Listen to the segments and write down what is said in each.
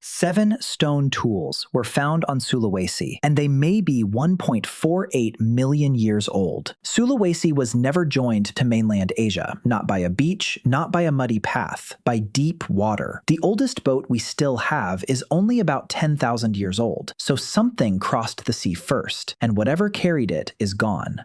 7 stone tools were found on Sulawesi, and they may be 1.48 million years old. Sulawesi was never joined to mainland Asia, not by a beach, not by a muddy path, by deep water. The oldest boat we still have is only about 10,000 years old, so something crossed the sea first, and whatever carried it is gone.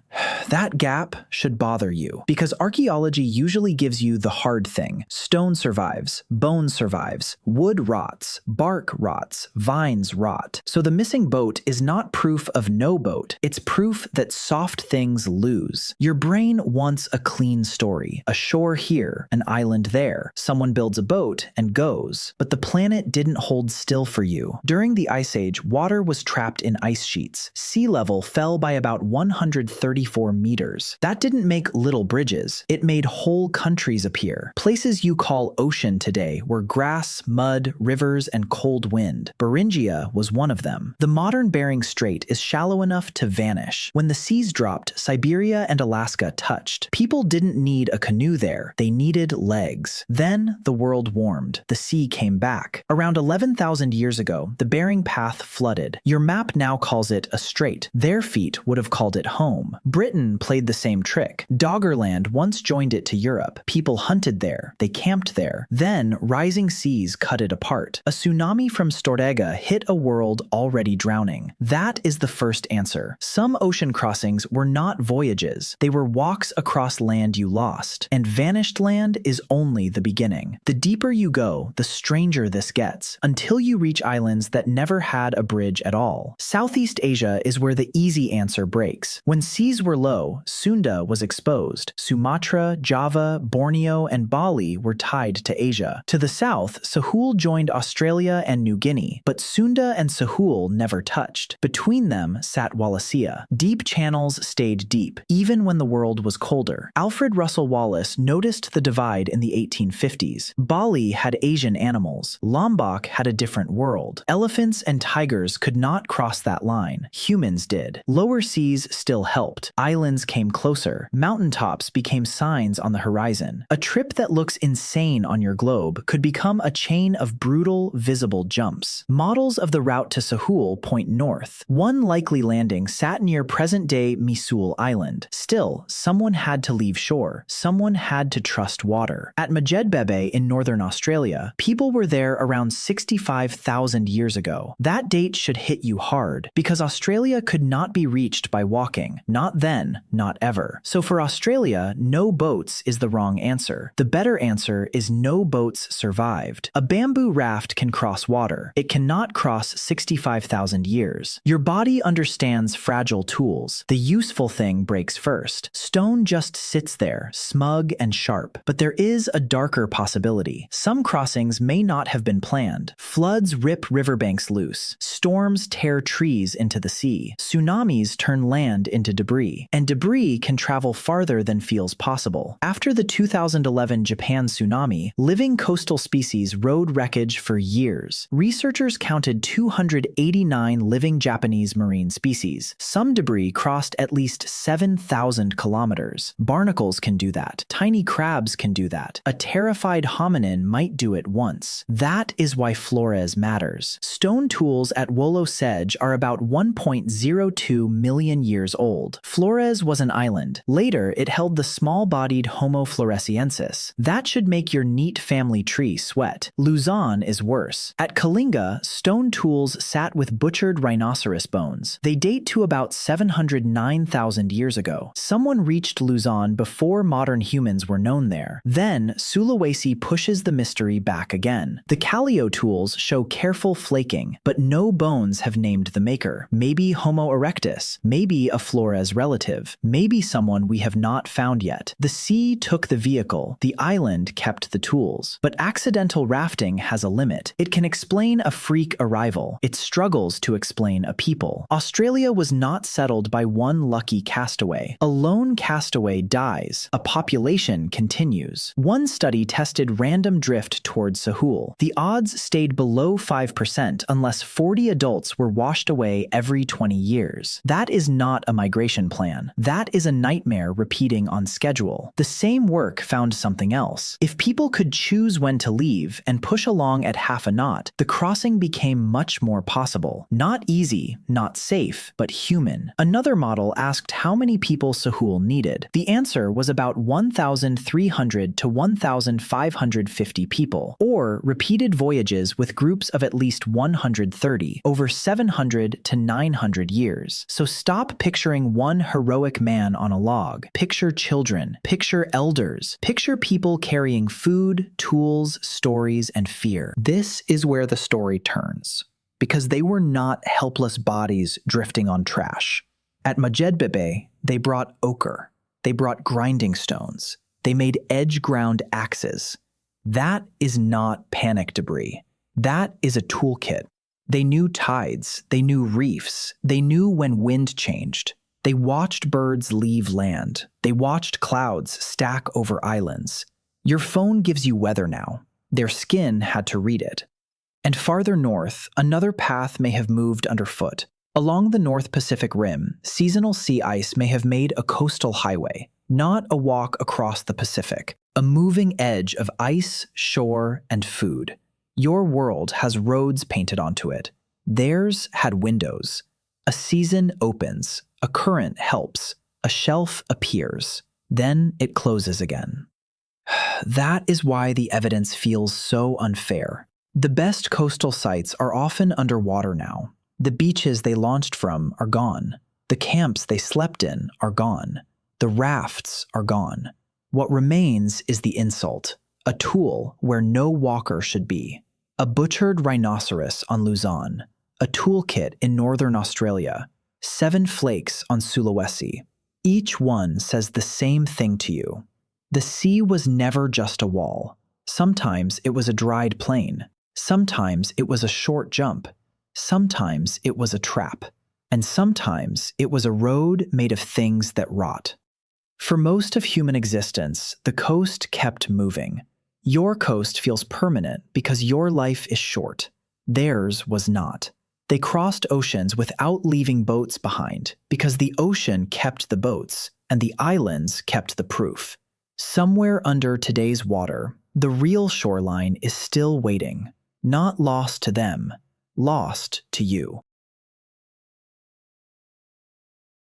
That gap should bother you, because archaeology usually gives you the hard thing. Stone survives, bone survives, wood rots, bark rots, vines rot. So the missing boat is not proof of no boat, it's proof that soft things lose. Your brain wants a clean story, a shore here, an island there. Someone builds a boat and goes. But the planet didn't hold still for you. During the Ice Age, water was trapped in ice sheets. Sea level fell by about 134 meters. That didn't make little bridges, it made whole countries appear. Places you call ocean today were grass, mud, rivers, and cold wind. Beringia was one of them. The modern Bering Strait is shallow enough to vanish. When the seas dropped, Siberia and Alaska touched. People didn't need a canoe there, they needed legs. Then the world warmed. The sea came back. Around 11,000 years ago, the Bering Path flooded. Your map now calls it a strait. Their feet would have called it home. Britain played the same trick. Doggerland once joined it to Europe. People hunted there. They camped there. Then rising seas cut it apart. A tsunami from Stordega hit a world already drowning. That is the first answer. Some ocean crossings were not voyages. They were walks across land you lost. And vanished land is only the beginning. The deeper you go, the stranger this gets, until you reach islands that never had a bridge at all. Southeast Asia is where the easy answer breaks. When seas were low, Sunda was exposed. Sumatra, Java, Borneo, and Bali were tied to Asia. To the south, Sahul joined Australia and New Guinea, but Sunda and Sahul never touched. Between them sat Wallacea. Deep channels stayed deep, even when the world was colder. Alfred Russel Wallace noticed the divide in the 1850s. Bali had Asian animals. Lambeck had a different world. Elephants and tigers could not cross that line. Humans did. Lower seas still helped. Islands came closer. Mountaintops became signs on the horizon. A trip that looks insane on your globe could become a chain of brutal, visible jumps. Models of the route to Sahul point north. One likely landing sat near present-day Misul Island. Still, someone had to leave shore. Someone had to trust water. At Majedbebe in northern Australia, people were there around 65,000 years ago. That date should hit you hard, because Australia could not be reached by walking. Not then, not ever. So for Australia, no boats is the wrong answer. The better answer is no boats survived. A bamboo raft can cross water. It cannot cross 65,000 years. Your body understands fragile tools. The useful thing breaks first. Stone just sits there, smug and sharp. But there is a darker possibility. Some crossings may not have been planned. Floods rip riverbanks loose. Storms tear trees into the sea. Tsunamis turn land into debris. And debris can travel farther than feels possible. After the 2011 Japan tsunami, living coastal species rode wreckage for years. Researchers counted 289 living Japanese marine species. Some debris crossed at least 7,000 kilometers. Barnacles can do that. Tiny crabs can do that. A terrified hominin might do it once. That is why Flores matters. Stone tools at Holocene are about 1.02 million years old. Flores was an island. Later, it held the small-bodied Homo floresiensis. That should make your neat family tree sweat. Luzon is worse. At Kalinga, stone tools sat with butchered rhinoceros bones. They date to about 709,000 years ago. Someone reached Luzon before modern humans were known there. Then, Sulawesi pushes the mystery back again. The Callio tools show careful flaking, but no bones have named the maker. Maybe Homo erectus, maybe a Flores relative, maybe someone we have not found yet. The sea took the vehicle, the island kept the tools. But accidental rafting has a limit. It can explain a freak arrival. It struggles to explain a people. Australia was not settled by one lucky castaway. A lone castaway dies. A population continues. One study tested random drift towards Sahul. The odds stayed below 5% unless 40 adults were washed away every 20 years. That is not a migration plan. That is a nightmare repeating on schedule. The same work found something else. If people could choose when to leave and push along at half a knot, not, the crossing became much more possible. Not easy, not safe, but human. Another model asked how many people Sahul needed. The answer was about 1,300 to 1,550 people, or repeated voyages with groups of at least 130 over 700 to 900 years. So stop picturing one heroic man on a log. Picture children, picture elders, picture people carrying food, tools, stories, and fear. This is where the story turns, because they were not helpless bodies drifting on trash. At Mojedbebe, they brought ochre. They brought grinding stones. They made edge-ground axes. That is not panic debris. That is a toolkit. They knew tides. They knew reefs. They knew when wind changed. They watched birds leave land. They watched clouds stack over islands. Your phone gives you weather now. Their skin had to read it. And farther north, another path may have moved underfoot. Along the North Pacific Rim, seasonal sea ice may have made a coastal highway, not a walk across the Pacific, a moving edge of ice, shore, and food. Your world has roads painted onto it. Theirs had windows. A season opens, a current helps, a shelf appears, then it closes again. That is why the evidence feels so unfair. The best coastal sites are often underwater now. The beaches they launched from are gone. The camps they slept in are gone. The rafts are gone. What remains is the insult, a tool where no walker should be. A butchered rhinoceros on Luzon, a toolkit in northern Australia, 7 flakes on Sulawesi. Each one says the same thing to you. The sea was never just a wall. Sometimes it was a dried plain. Sometimes it was a short jump. Sometimes it was a trap. And sometimes it was a road made of things that rot. For most of human existence, the coast kept moving. Your coast feels permanent because your life is short. Theirs was not. They crossed oceans without leaving boats behind because the ocean kept the boats and the islands kept the proof. Somewhere under today's water, the real shoreline is still waiting, not lost to them, lost to you.